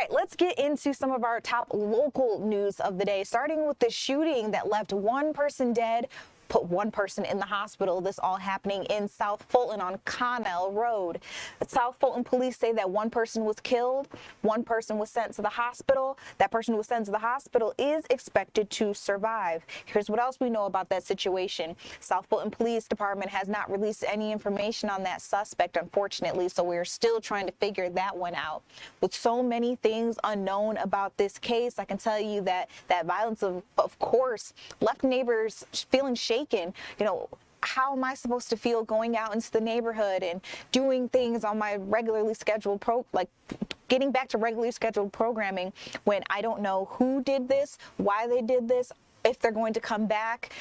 right, let's get into some of our top local news of the day, starting with the shooting that left one person dead, put one person in the hospital. This all happening in South Fulton on Connell Road. The South Fulton police say that one person was killed, one person was sent to the hospital. That person who was sent to the hospital is expected to survive. Here's what else we know about that situation. South Fulton Police Department has not released any information on that suspect, unfortunately, so we're still trying to figure that one out. With so many things unknown about this case, I can tell you that that violence, of course, left neighbors feeling shaken. You know, how am I supposed to feel going out into the neighborhood and doing things on my regularly scheduled getting back to regularly scheduled programming when I don't know who did this, why they did this, if they're going to come back,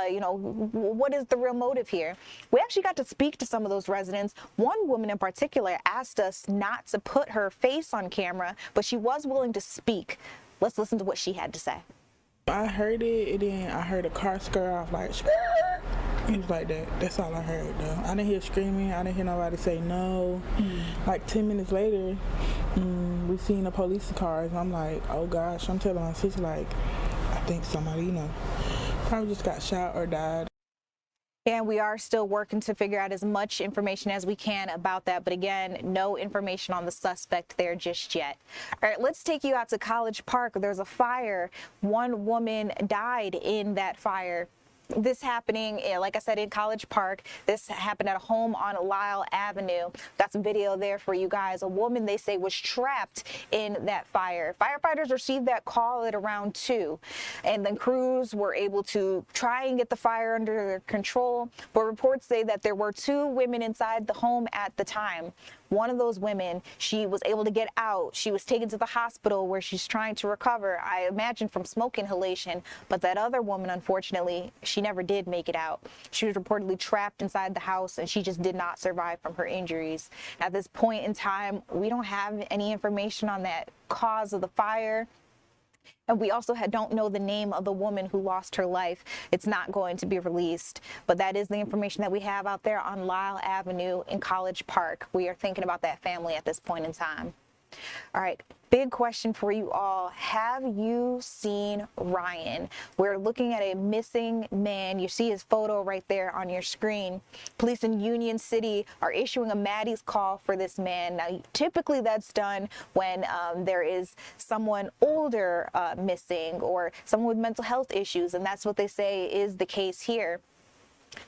you know, what is the real motive here? We actually got to speak to some of those residents. One woman in particular asked us not to put her face on camera, but she was willing to speak. Let's listen to what she had to say. I heard it, and then I heard a car scare off, like, it was like that. That's all I heard, though. I didn't hear screaming. I didn't hear nobody say no. Like 10 minutes later, we seen the police cars, and I'm like, oh gosh. I'm telling my sister, like, I think somebody, you know, probably just got shot or died. And we are still working to figure out as much information as we can about that. But again, no information on the suspect there just yet. All right, let's take you out to College Park. There's a fire. One woman died in that fire. This happening, like I said, in College Park. This happened at a home on Lyle Avenue. Got some video there for you guys. A woman, they say, was trapped in that fire. Firefighters received that call at around 2, and then crews were able to try and get the fire under their control. But reports say that there were 2 women inside the home at the time. One of those women, she was able to get out. She was taken to the hospital where she's trying to recover, I imagine from smoke inhalation. But that other woman, unfortunately, she never did make it out. She was reportedly trapped inside the house, and she just did not survive from her injuries. At this point in time, we don't have any information on that cause of the fire. And we also don't know the name of the woman who lost her life. It's not going to be released. But that is the information that we have out there on Lyle Avenue in College Park. We are thinking about that family at this point in time. All right, big question for you all. Have you seen Ryan? We're looking at a missing man. You see his photo right there on your screen. Police in Union City are issuing a Maddie's call for this man. Now, typically that's done when there is someone older missing or someone with mental health issues, and that's what they say is the case here.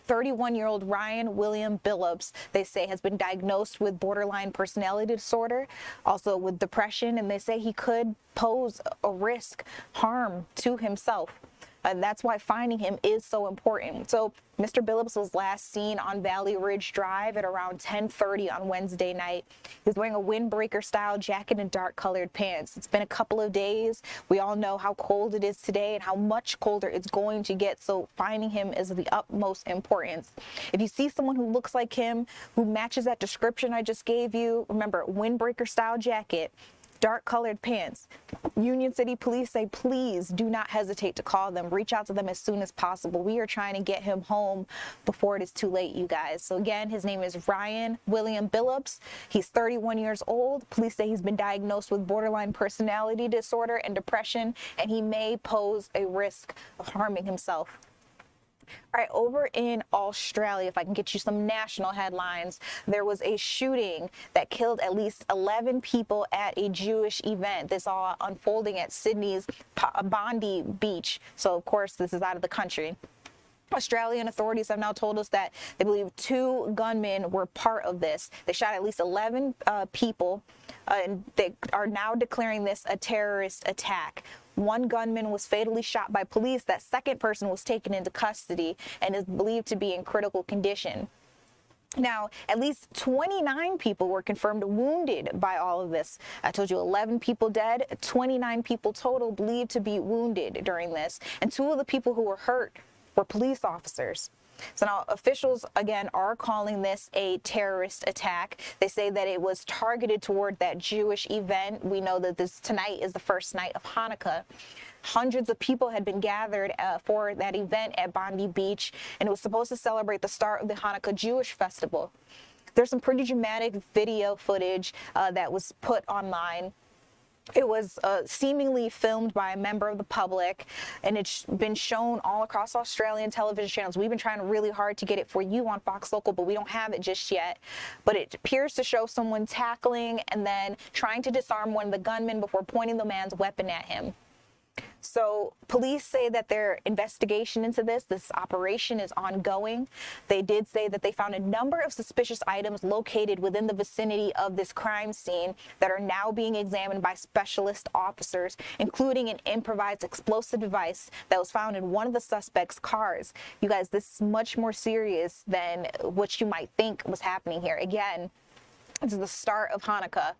31-year-old Ryan William Billups, they say, has been diagnosed with borderline personality disorder, also with depression, and they say he could pose a risk, harm to himself. And that's why finding him is so important. So Mr. Billups was last seen on Valley Ridge Drive at around 10:30 on Wednesday night. He was wearing a windbreaker style jacket and dark colored pants. It's been a couple of days. We all know how cold it is today and how much colder it's going to get. So finding him is of the utmost importance. If you see someone who looks like him, who matches that description I just gave you, remember, windbreaker style jacket, dark colored pants. Union City Police say, please do not hesitate to call them. Reach out to them as soon as possible. We are trying to get him home before it is too late, you guys. So again, his name is Ryan William Billups. He's 31 years old. Police say he's been diagnosed with borderline personality disorder and depression, and he may pose a risk of harming himself. All right, over in Australia, if I can get you some national headlines, there was a shooting that killed at least 11 people at a Jewish event. This all unfolding at Sydney's Bondi Beach. So, of course, this is out of the country. Australian authorities have now told us that they believe 2 gunmen were part of this. They shot at least 11 people, and they are now declaring this a terrorist attack. 1 gunman was fatally shot by police. That second person was taken into custody and is believed to be in critical condition. Now, at least 29 people were confirmed wounded by all of this. I told you 11 people dead, 29 people total believed to be wounded during this. And 2 of the people who were hurt were police officers. So now officials, again, are calling this a terrorist attack. They say that it was targeted toward that Jewish event. We know that tonight is the first night of Hanukkah. Hundreds of people had been gathered for that event at Bondi Beach, and it was supposed to celebrate the start of the Hanukkah Jewish festival. There's some pretty dramatic video footage that was put online. It was seemingly filmed by a member of the public, and it's been shown all across Australian television channels. We've been trying really hard to get it for you on Fox Local, but we don't have it just yet. But it appears to show someone tackling and then trying to disarm one of the gunmen before pointing the man's weapon at him. So police say that their investigation into this operation is ongoing. They did say that they found a number of suspicious items located within the vicinity of this crime scene that are now being examined by specialist officers, including an improvised explosive device that was found in one of the suspects' cars. You guys, this is much more serious than what you might think was happening here. Again, this is the start of Hanukkah.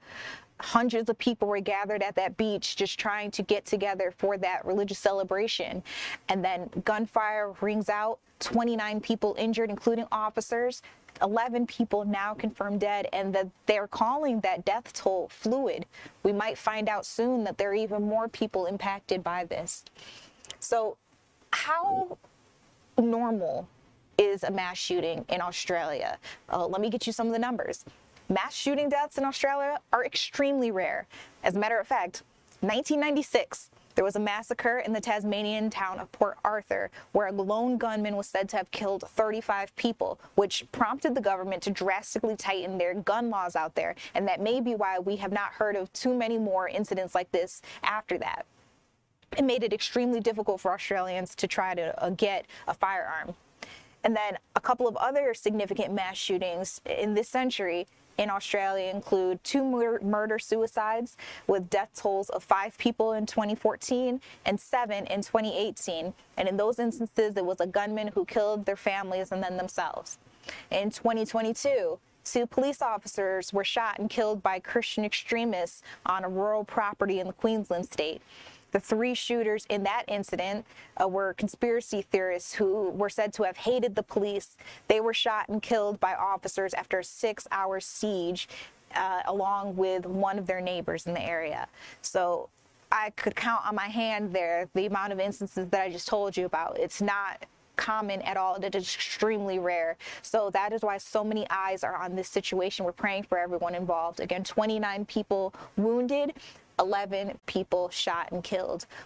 Hundreds of people were gathered at that beach just trying to get together for that religious celebration. And then gunfire rings out, 29 people injured, including officers, 11 people now confirmed dead, and that they're calling that death toll fluid. We might find out soon that there are even more people impacted by this. So how normal is a mass shooting in Australia? Let me get you some of the numbers. Mass shooting deaths in Australia are extremely rare. As a matter of fact, 1996, there was a massacre in the Tasmanian town of Port Arthur where a lone gunman was said to have killed 35 people, which prompted the government to drastically tighten their gun laws out there. And that may be why we have not heard of too many more incidents like this after that. It made it extremely difficult for Australians to try to get a firearm. And then a couple of other significant mass shootings in this century in Australia include 2 murder-suicides with death tolls of 5 people in 2014 and 7 in 2018. And in those instances, there was a gunman who killed their families and then themselves. In 2022, 2 police officers were shot and killed by Christian extremists on a rural property in the Queensland state. The 3 shooters in that incident were conspiracy theorists who were said to have hated the police. They were shot and killed by officers after a 6-hour siege, along with one of their neighbors in the area. So I could count on my hand there the amount of instances that I just told you about. It's not common at all. It is extremely rare. So that is why so many eyes are on this situation. We're praying for everyone involved. Again, 29 people wounded, 11 people shot and killed.